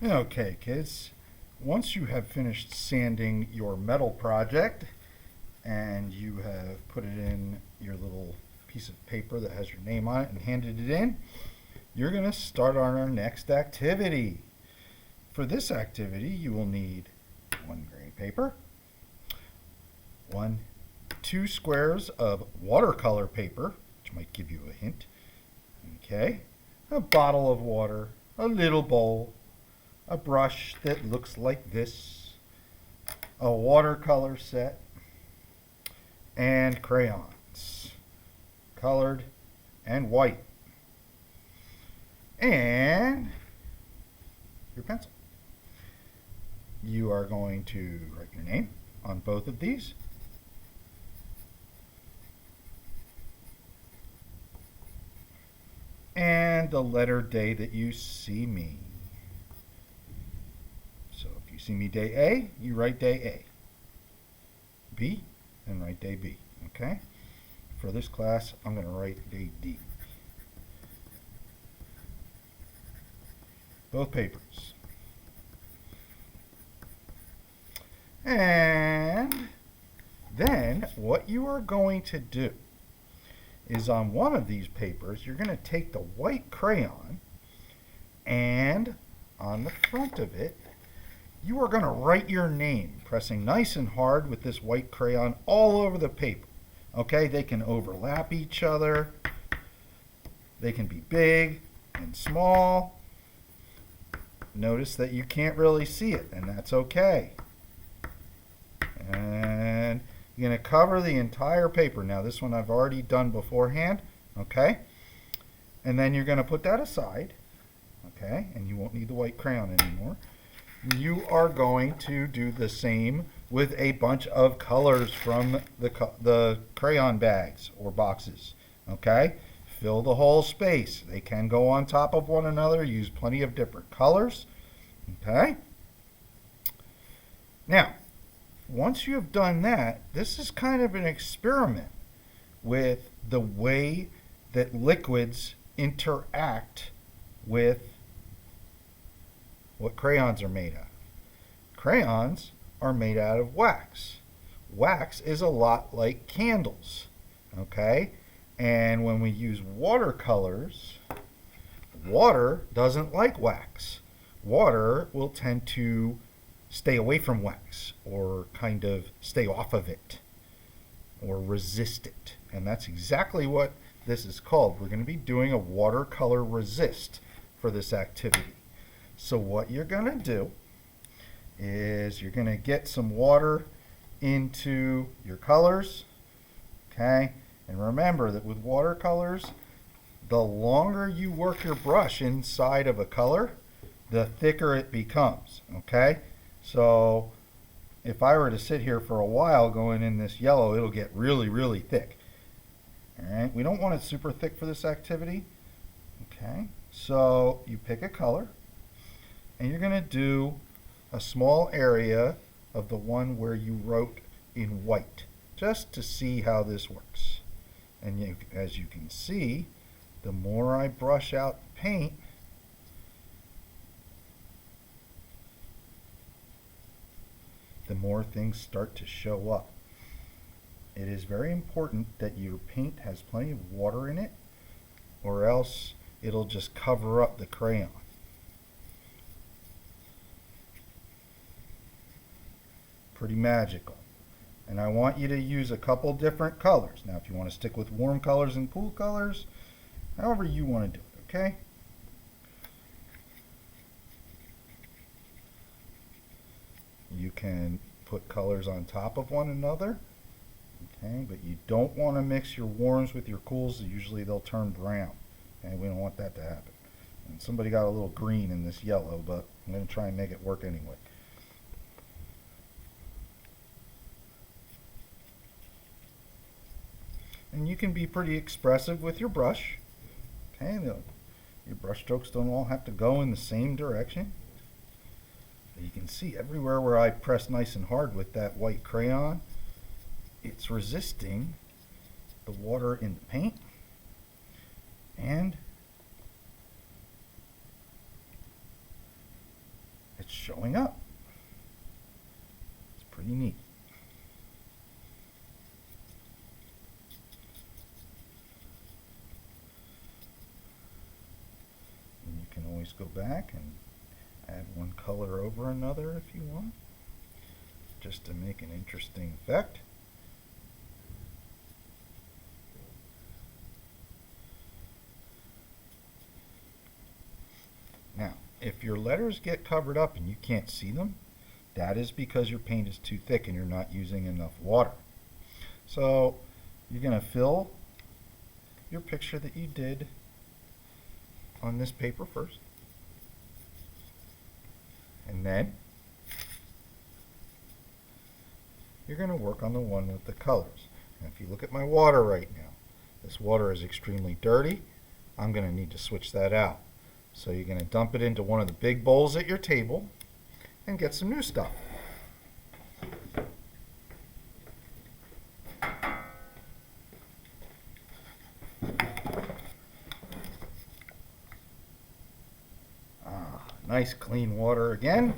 Okay, kids, once you have finished sanding your metal project and you have put it in your little piece of paper that has your name on it and handed it in, you're going to start on our next activity. For this activity, you will need one gray paper, two squares of watercolor paper, which might give you a hint, okay, a bottle of water, a little bowl, a brush that looks like this, a watercolor set, and crayons, colored and white, and your pencil. You are going to write your name on both of these. And the letter day that you see me. So if you see me day A, you write day A. B, and write day B. Okay? For this class, I'm going to write day D. Both papers. And then what you are going to do is on one of these papers, you're going to take the white crayon and on the front of it, you are going to write your name, pressing nice and hard with this white crayon all over the paper. Okay, they can overlap each other. They can be big and small. Notice that you can't really see it, and that's okay. And you're going to cover the entire paper. Now this one I've already done beforehand, okay? And then you're going to put that aside, okay? And you won't need the white crayon anymore. You are going to do the same with a bunch of colors from the crayon bags or boxes, okay? Fill the whole space. They can go on top of one another. Use plenty of different colors, okay? Now, once you have done that, this is kind of an experiment with the way that liquids interact with what crayons are made of. Crayons are made out of wax. Wax is a lot like candles, okay? And when we use watercolors, water doesn't like wax. Water will tend to stay away from wax or kind of stay off of it or resist it. And that's exactly what this is called. We're going to be doing a watercolor resist for this activity. So what you're going to do is you're going to get some water into your colors, okay? And remember that with watercolors, the longer you work your brush inside of a color, the thicker it becomes, okay? So if I were to sit here for a while going in this yellow, it'll get really, really thick. All right, we don't want it super thick for this activity, okay? So you pick a color, and you're going to do a small area of the one where you wrote in white, just to see how this works. And as you can see, the more I brush out the paint, the more things start to show up. It is very important that your paint has plenty of water in it, or else it'll just cover up the crayon. Pretty magical. And I want you to use a couple different colors. Now if you want to stick with warm colors and cool colors, however you want to do it, okay? You can put colors on top of one another, okay? But you don't want to mix your warms with your cools. Usually they'll turn brown, and we don't want that to happen. And somebody got a little green in this yellow, but I'm going to try and make it work anyway. And you can be pretty expressive with your brush. Okay, your brush strokes don't all have to go in the same direction. But you can see everywhere where I press nice and hard with that white crayon, it's resisting the water in the paint and it's showing up. It's pretty neat. And you can always go back and add one color over another if you want, just to make an interesting effect. Now, if your letters get covered up and you can't see them, that is because your paint is too thick and you're not using enough water. So you're going to fill your picture that you did on this paper first. And then you're going to work on the one with the colors. And if you look at my water right now, this water is extremely dirty. I'm going to need to switch that out. So you're going to dump it into one of the big bowls at your table and get some new stuff. Nice clean water again.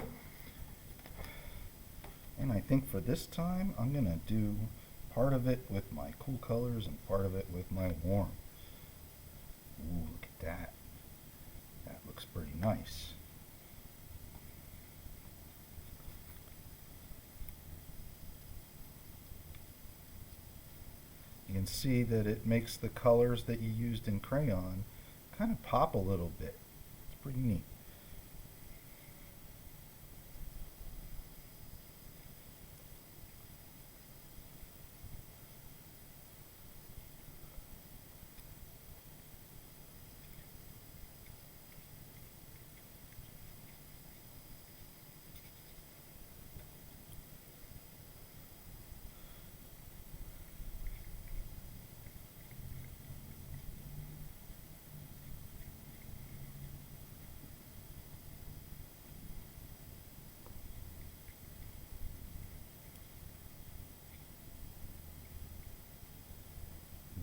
And I think for this time I'm going to do part of it with my cool colors and part of it with my warm. Ooh, look at that. That looks pretty nice. You can see that it makes the colors that you used in crayon kind of pop a little bit. It's pretty neat.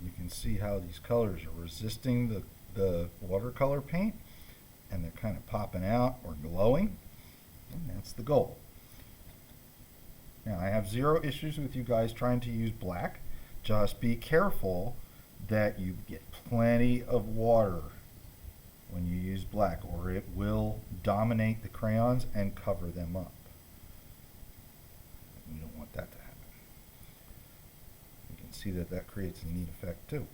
You can see how these colors are resisting the watercolor paint, and they're kind of popping out or glowing, and that's the goal. Now, I have zero issues with you guys trying to use black. Just be careful that you get plenty of water when you use black, or it will dominate the crayons and cover them up. You don't want that to happen. You can see that that creates a neat effect too.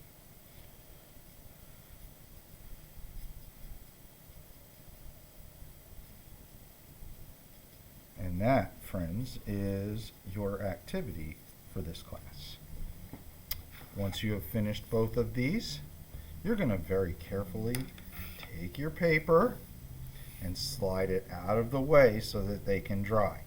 And that, friends, is your activity for this class. Once you have finished both of these, you're going to very carefully take your paper and slide it out of the way so that they can dry.